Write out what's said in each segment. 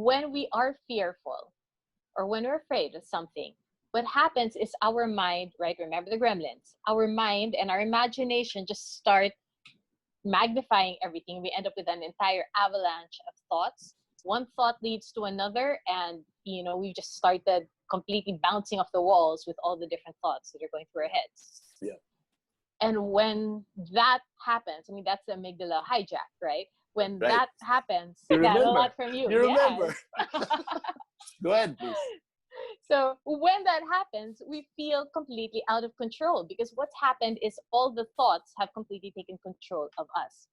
when we are fearful or when we're afraid of something, what happens is our mind, right? Remember the gremlins, our mind and our imagination just start magnifying everything. We end up with an entire avalanche of thoughts. One thought leads to another, and we just started completely bouncing off the walls with all the different thoughts that are going through our heads. Yeah. And when that happens, I mean, that's the amygdala hijack, right? When that happens, you remember. a lot from you. You remember. Yes. Go ahead, please. So when that happens, we feel completely out of control, because what's happened is all the thoughts have completely taken control of us.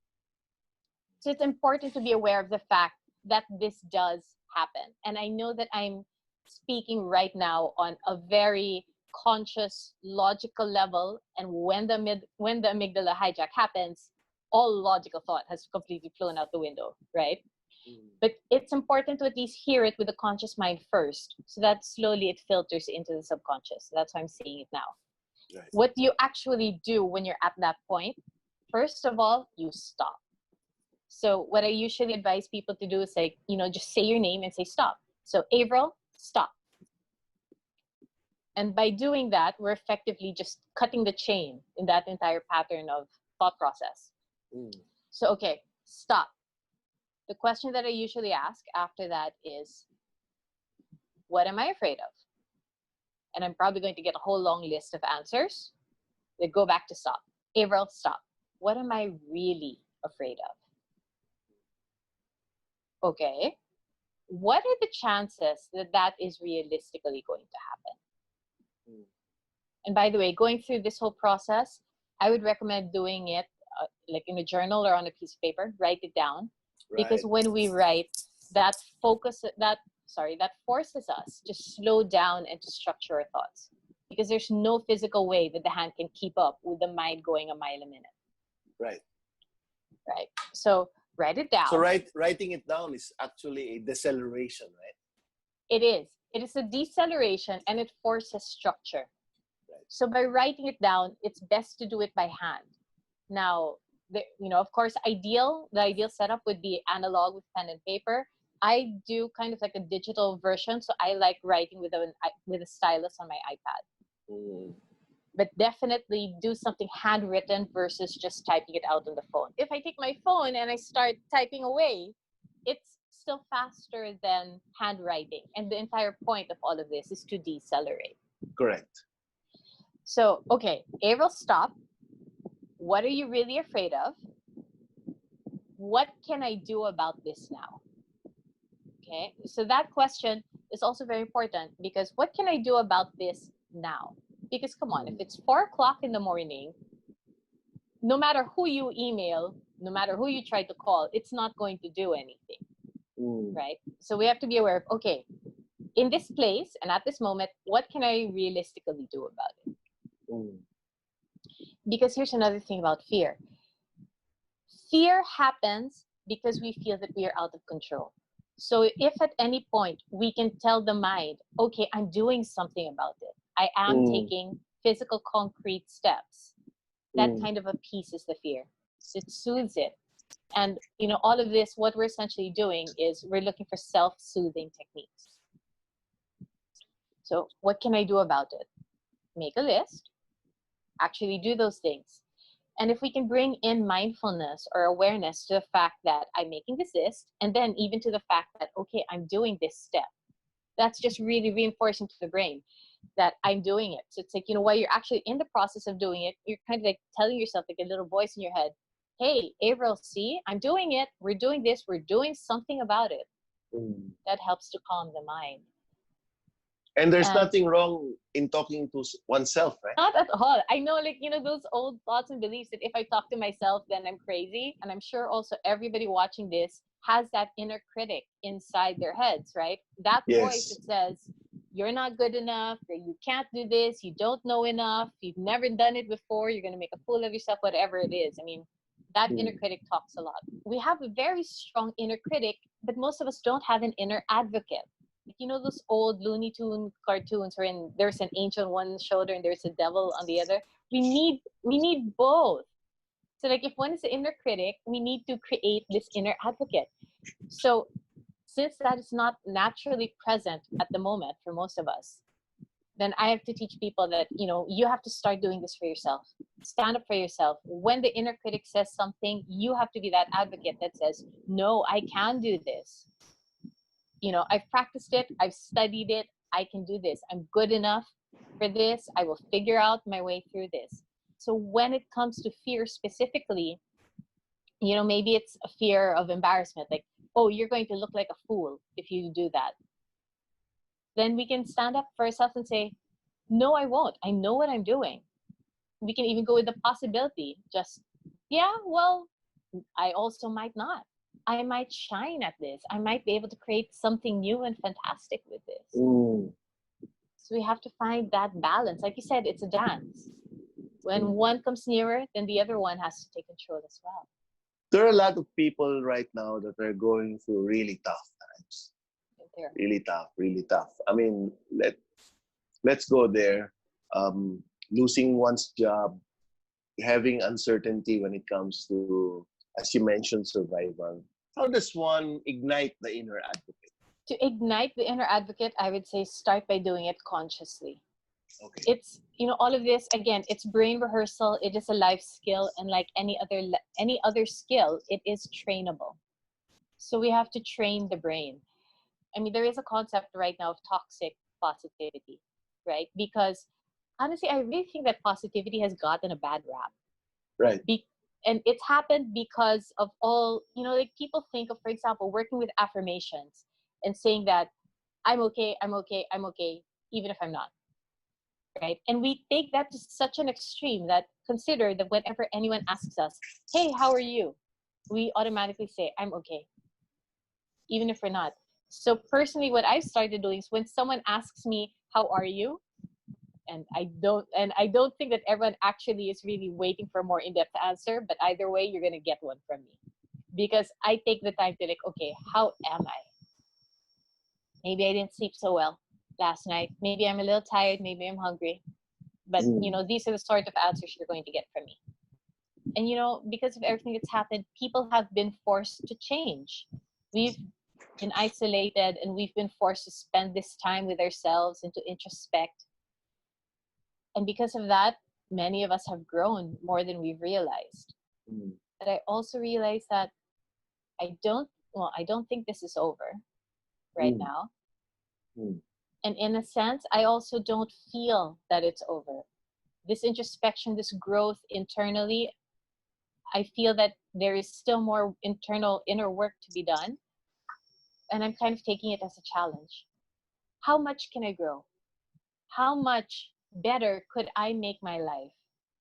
So it's important to be aware of the fact that this does happen. And I know that I'm speaking right now on a very conscious, logical level. And when the amygdala hijack happens, all logical thought has completely flown out the window, right? But it's important to at least hear it with the conscious mind first, so that slowly it filters into the subconscious. That's why I'm saying it now. Right. What do you actually do when you're at that point? First of all, you stop. So what I usually advise people to do is just say your name and say stop. So Avril, stop. And by doing that, we're effectively just cutting the chain in that entire pattern of thought process. So, okay, stop. The question that I usually ask after that is, what am I afraid of? And I'm probably going to get a whole long list of answers. They go back to stop. Avril, stop. What am I really afraid of? Okay. What are the chances that that is realistically going to happen? And by the way, going through this whole process, I would recommend doing it like in a journal or on a piece of paper. Write it down. Because when we write, that forces us to slow down and to structure our thoughts. Because there's no physical way that the hand can keep up with the mind going a mile a minute. Right. Right. So write it down. So writing it down is actually a deceleration, right? It is. It is a deceleration, and it forces structure. Right. So by writing it down, it's best to do it by hand. Now, of course, the ideal setup would be analog with pen and paper. I do kind of like a digital version, so I like writing with a stylus on my iPad. But definitely do something handwritten versus just typing it out on the phone. If I take my phone and I start typing away, it's still faster than handwriting. And the entire point of all of this is to decelerate. Correct. So, okay, Avril, stop. What are you really afraid of? What can I do about this now? Okay, so that question is also very important, because what can I do about this now? Because come on, if it's 4 o'clock in the morning, no matter who you email, no matter who you try to call, it's not going to do anything, right? So we have to be aware of, okay, in this place and at this moment, what can I realistically do about it? Because here's another thing about fear. Fear happens because we feel that we are out of control. So if at any point we can tell the mind, okay, I'm doing something about it. I am taking physical, concrete steps. That kind of appeases the fear. It soothes it. And, all of this, what we're essentially doing is we're looking for self-soothing techniques. So what can I do about it? Make a list. Actually do those things. And if we can bring in mindfulness or awareness to the fact that I'm making this list, and then even to the fact that, okay, I'm doing this step, that's just really reinforcing to the brain that I'm doing it. So it's like, while you're actually in the process of doing it, you're kind of like telling yourself, like a little voice in your head, hey, Avril, see, I'm doing it. We're doing this. We're doing something about it. That helps to calm the mind. And there's nothing wrong in talking to oneself, right? Not at all. I know, those old thoughts and beliefs that if I talk to myself, then I'm crazy. And I'm sure also everybody watching this has that inner critic inside their heads, right? That voice that says, you're not good enough, or you can't do this, you don't know enough, you've never done it before, you're going to make a fool of yourself, whatever it is. I mean, that inner critic talks a lot. We have a very strong inner critic, but most of us don't have an inner advocate. Those old Looney Tune cartoons wherein there's an angel on one shoulder and there's a devil on the other. We need both. So if one is the inner critic, we need to create this inner advocate. So since that is not naturally present at the moment for most of us, then I have to teach people that, you have to start doing this for yourself. Stand up for yourself. When the inner critic says something, you have to be that advocate that says, no, I can do this. I've practiced it. I've studied it. I can do this. I'm good enough for this. I will figure out my way through this. So when it comes to fear specifically, maybe it's a fear of embarrassment. Like, oh, you're going to look like a fool if you do that. Then we can stand up for ourselves and say, no, I won't. I know what I'm doing. We can even go with the possibility. Just, yeah, well, I also might not. I might shine at this. I might be able to create something new and fantastic with this. Mm. So we have to find that balance. Like you said, it's a dance. When one comes nearer, then the other one has to take control as well. There are a lot of people right now that are going through really tough times. Really tough. I mean, let's go there. Losing one's job, having uncertainty when it comes to, as you mentioned, survival. How does one ignite the inner advocate? To ignite the inner advocate, I would say start by doing it consciously. Okay. It's, all of this, again, it's brain rehearsal. It is a life skill. And like any other skill, it is trainable. So we have to train the brain. I mean, there is a concept right now of toxic positivity, right? Because honestly, I really think that positivity has gotten a bad rap. Right. And it's happened because of all, like people think of, for example, working with affirmations and saying that I'm okay, even if I'm not, right? And we take that to such an extreme that consider that whenever anyone asks us, hey, how are you? We automatically say, I'm okay, even if we're not. So personally, what I've started doing is when someone asks me, how are you? And I don't think that everyone actually is really waiting for a more in-depth answer, but either way, you're going to get one from me. Because I take the time to like, okay, how am I? Maybe I didn't sleep so well last night. Maybe I'm a little tired. Maybe I'm hungry. But, these are the sort of answers you're going to get from me. And, because of everything that's happened, people have been forced to change. We've been isolated and we've been forced to spend this time with ourselves and to introspect. And because of that, many of us have grown more than we've realized. But I also realized that I don't think this is over right now. And in a sense, I also don't feel that it's over. This introspection, this growth internally, I feel that there is still more inner work to be done. And I'm kind of taking it as a challenge. How much can I grow? How much better could I make my life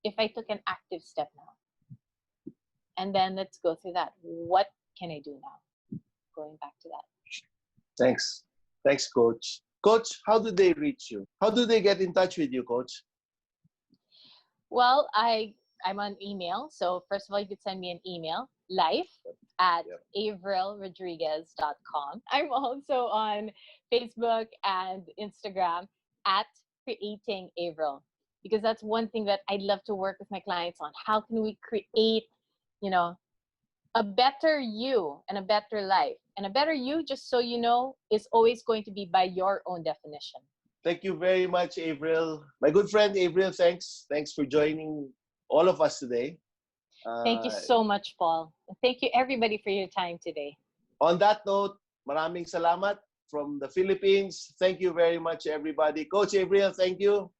if I took an active step now? And then let's go through that. What can I do now? Going back to that. Thanks, Coach. Coach, how do they reach you? How do they get in touch with you, Coach? Well, I'm on email. So first of all, you could send me an email, life@avrilrodriguez.com. I'm also on Facebook and Instagram at Creating Avril, because that's one thing that I'd love to work with my clients on. How can we create, a better you and a better life? And a better you, just so you know, is always going to be by your own definition. Thank you very much, Avril. My good friend, Avril, thanks. Thanks for joining all of us today. Thank you so much, Paul. Thank you, everybody, for your time today. On that note, maraming salamat from the Philippines. Thank you very much, everybody. Coach Avril, thank you.